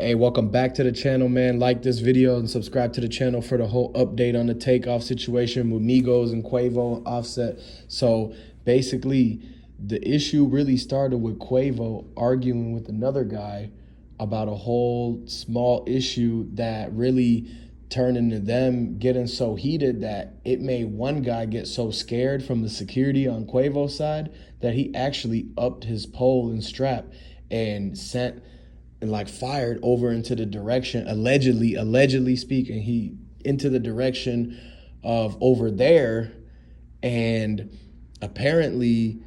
Hey, welcome back to the channel, man. Like this video and subscribe to the channel for the whole update on the Takeoff situation with Migos and Quavo and Offset. So basically, the issue really started with Quavo arguing with another guy about a whole small issue that really turned into them getting so heated that it made one guy get so scared from the security on Quavo's side that he actually upped his pole and strap and sent and like fired over into the direction, allegedly speaking, he into the direction of over there. And apparently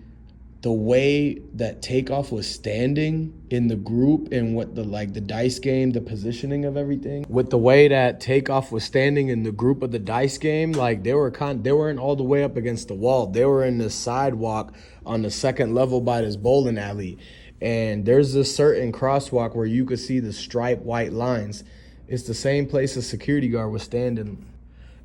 the way that Takeoff was standing in the group and what the dice game, the positioning of everything, with the way that Takeoff was standing in the group of the dice game, like they weren't all the way up against the wall. They were in the sidewalk on the second level by this bowling alley. And there's this certain crosswalk where you could see the striped white lines. It's the same place a security guard was standing.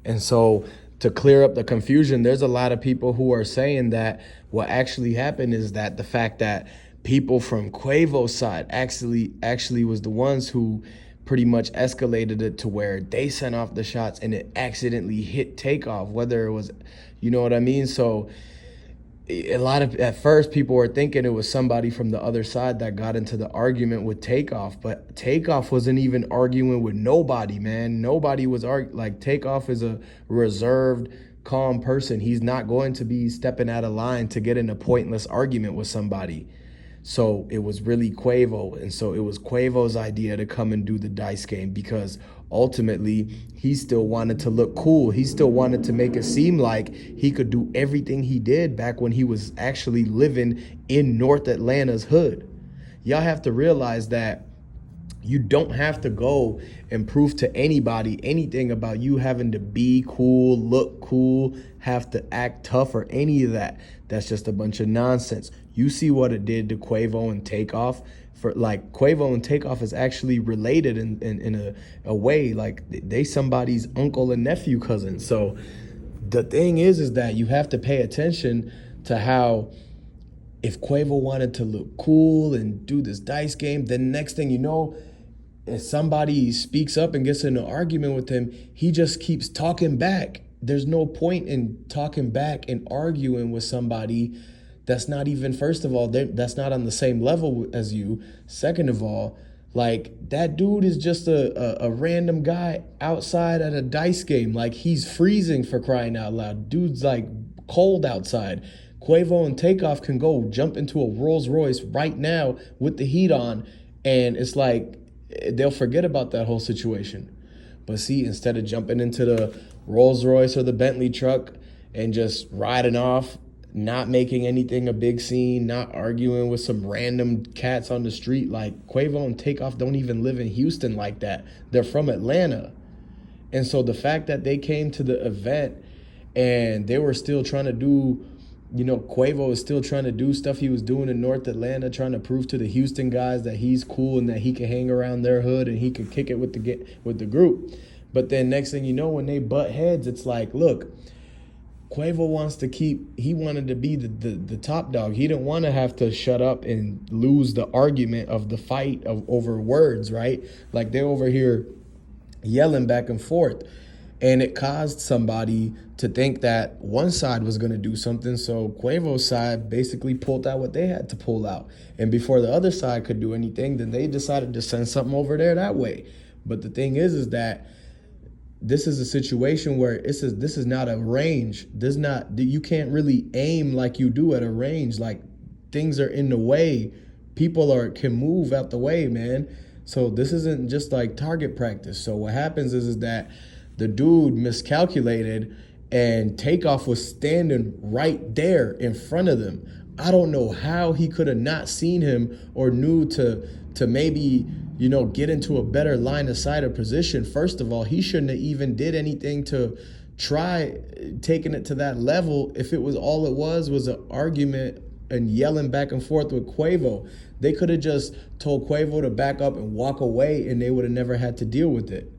And so to clear up the confusion, there's a lot of people who are saying that what actually happened is that the fact that people from Quavo's side actually was the ones who pretty much escalated it to where they sent off the shots and it accidentally hit Takeoff, whether it was, you know what I mean? So at first people were thinking it was somebody from the other side that got into the argument with Takeoff, but Takeoff wasn't even arguing with nobody, man. Nobody was like Takeoff is a reserved, calm person. He's not going to be stepping out of line to get in a pointless argument with somebody. So it was really Quavo. And so it was Quavo's idea to come and do the dice game because ultimately he still wanted to look cool. He still wanted to make it seem like he could do everything he did back when he was actually living in North Atlanta's hood. Y'all have to realize that you don't have to go and prove to anybody anything about you having to be cool, look cool, have to act tough or any of that. That's just a bunch of nonsense. You see what it did to Quavo and Takeoff. For like Quavo and Takeoff is actually related in a way, like they somebody's uncle and nephew cousin. So the thing is that you have to pay attention to how if Quavo wanted to look cool and do this dice game, then next thing you know, if somebody speaks up and gets in an argument with him, he just keeps talking back. There's no point in talking back and arguing with somebody that's not even, first of all, that's not on the same level as you. Second of all, like that dude is just a random guy outside at a dice game. Like he's freezing, for crying out loud. Dude's like cold outside. Quavo and Takeoff can go jump into a Rolls Royce right now with the heat on, and it's like they'll forget about that whole situation. But see, instead of jumping into the Rolls Royce or the Bentley truck and just riding off, not making anything a big scene, not arguing with some random cats on the street, like Quavo and Takeoff don't even live in Houston like that. They're from Atlanta. And so the fact that they came to the event and they were still trying to do, you know, Quavo is still trying to do stuff he was doing in North Atlanta, trying to prove to the Houston guys that he's cool and that he can hang around their hood and he can kick it with the group. But then next thing you know, when they butt heads, it's like, look, Quavo wanted to be the top dog. He didn't want to have to shut up and lose the argument of the fight over words, right? Like they're over here yelling back and forth. And it caused somebody to think that one side was going to do something. So Quavo's side basically pulled out what they had to pull out. And before the other side could do anything, then they decided to send something over there that way. But the thing is that this is a situation where this is not a range. You can't really aim like you do at a range. Like things are in the way. People can move out the way, man. So this isn't just like target practice. So what happens is that the dude miscalculated and Takeoff was standing right there in front of them. I don't know how he could have not seen him or knew to maybe, you know, get into a better line of sight or position. First of all, he shouldn't have even did anything to try taking it to that level if it was an argument and yelling back and forth with Quavo. They could have just told Quavo to back up and walk away and they would have never had to deal with it.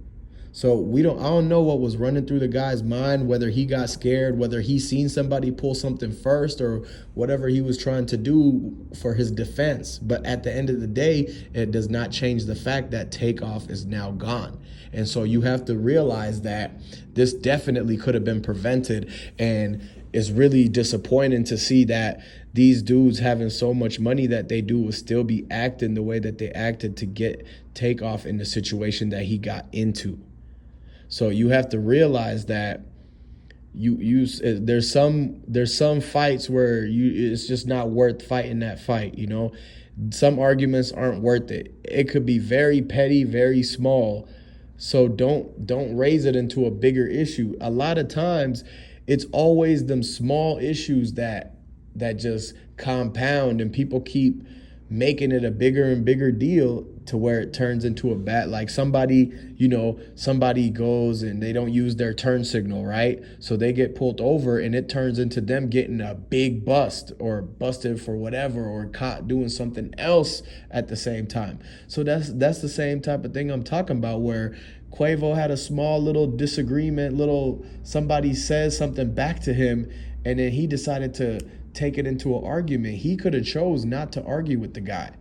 So I don't know what was running through the guy's mind, whether he got scared, whether he seen somebody pull something first, or whatever he was trying to do for his defense. But at the end of the day, it does not change the fact that Takeoff is now gone. And so you have to realize that this definitely could have been prevented, and it's really disappointing to see that these dudes having so much money that they do will still be acting the way that they acted to get Takeoff in the situation that he got into. So you have to realize that there's some fights where it's just not worth fighting that fight, you know. Some arguments aren't worth it. It could be very petty, very small. So don't raise it into a bigger issue. A lot of times it's always them small issues that just compound, and people keep making it a bigger and bigger deal to where it turns into a bad, like somebody goes and they don't use their turn signal, right? So they get pulled over and it turns into them getting a big bust or busted for whatever, or caught doing something else at the same time. So that's the same type of thing I'm talking about, where Quavo had a small little disagreement, somebody says something back to him, and then he decided to take it into an argument. He could have chose not to argue with the guy.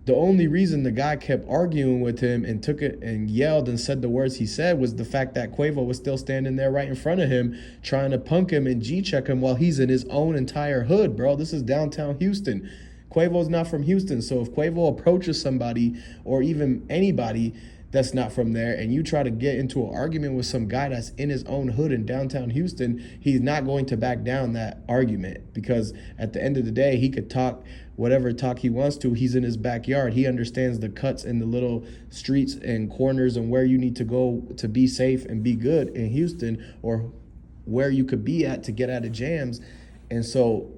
The only reason the guy kept arguing with him and took it and yelled and said the words he said was the fact that Quavo was still standing there right in front of him, trying to punk him and G-check him while he's in his own entire hood, bro. This is downtown Houston. Quavo's not from Houston, so if Quavo approaches somebody, or even anybody that's not from there, and you try to get into an argument with some guy that's in his own hood in downtown Houston, he's not going to back down that argument, because at the end of the day, he could talk whatever talk he wants to. He's in his backyard. He understands the cuts and the little streets and corners and where you need to go to be safe and be good in Houston, or where you could be at to get out of jams. And so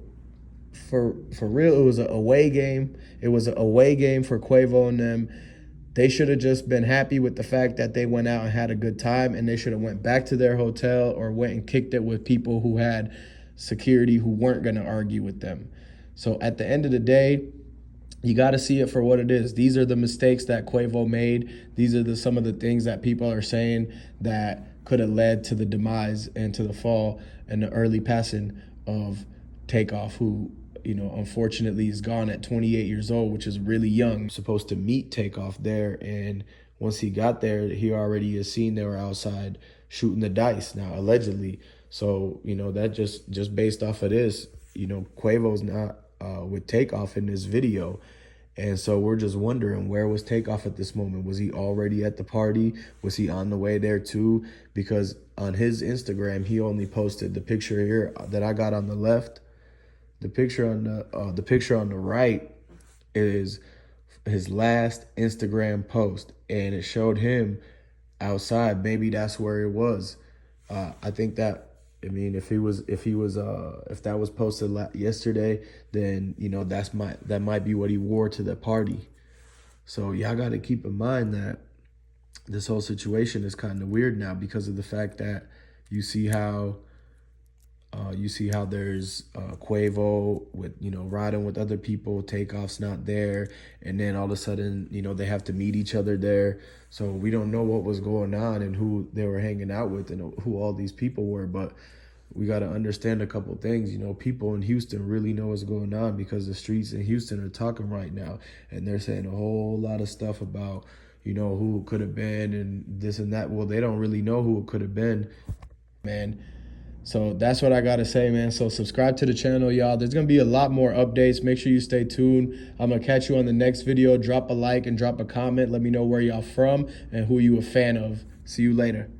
for real, it was an away game. It was an away game for Quavo and them. They should have just been happy with the fact that they went out and had a good time, and they should have went back to their hotel or went and kicked it with people who had security who weren't going to argue with them. So at the end of the day, you got to see it for what it is. These are the mistakes that Quavo made. These are some of the things that people are saying that could have led to the demise and to the fall and the early passing of Takeoff, who, you know, unfortunately is gone at 28 years old, which is really young. Supposed to meet Takeoff there, and once he got there, he already is seen they were outside shooting the dice now, allegedly. So, you know, that just based off of this, you know, Quavo's not with Takeoff in this video. And so we're just wondering, where was Takeoff at this moment? Was he already at the party? Was he on the way there too? Because on his Instagram, he only posted the picture here that I got on the left. The picture on the right is his last Instagram post, and it showed him outside. Maybe that's where it was. I think that, I mean, if that was posted yesterday, then, you know, that might be what he wore to the party. So y'all got to keep in mind that this whole situation is kind of weird now, because of the fact that you see how there's Quavo with, you know, riding with other people, Takeoff's not there, and then all of a sudden, you know, they have to meet each other there. So we don't know what was going on and who they were hanging out with and who all these people were, but we got to understand a couple things. You know, people in Houston really know what's going on, because the streets in Houston are talking right now, and they're saying a whole lot of stuff about, you know, who it could have been and this and that. Well, they don't really know who it could have been, man. So that's what I got to say, man. So subscribe to the channel, y'all. There's going to be a lot more updates. Make sure you stay tuned. I'm going to catch you on the next video. Drop a like and drop a comment. Let me know where y'all from and who you a fan of. See you later.